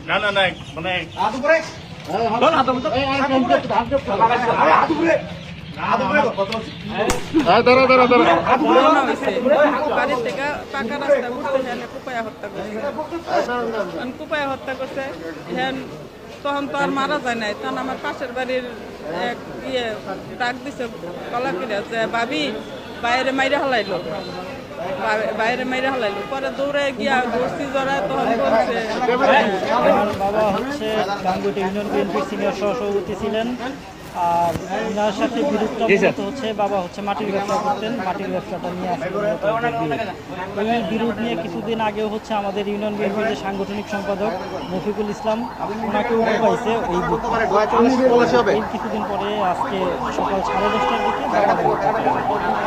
না না না মানে বাড়ির থেকে পাকা রাস্তা ঘুরতে হেন কুপায়া হত্যা করছে কুপায়া হত্যা করছে হেন তখন তো আর মারা যায় নাই তখন আমার পাশের বাড়ির এক ডাক দিছে গলা কিনে যে ভাবি বাইরে মাইরে হালাইলো বাইরে মাইরে হালাইলো পরে দৌড়ে গিয়া ধরছি জড়ায় তখন বলছে আমার বাবা হচ্ছে গাঙ্গুটি ইউনিয়ন বিএনপির সিনিয়র সহসভাপতি ছিলেন। আর ওনার সাথে বিরোধটা মূলত হচ্ছে বাবা হচ্ছে মাটির ব্যবসা করতেন, মাটির ব্যবসাটা নিয়ে আসলে ওই বিরোধ নিয়ে কিছুদিন আগেও হচ্ছে আমাদের ইউনিয়ন বিএনপির যে সাংগঠনিক সম্পাদক মফিকুল ইসলাম ওনাকেও পাইছে এই কিছুদিন পরে আজকে সকাল 10:30টার দিকে বাবা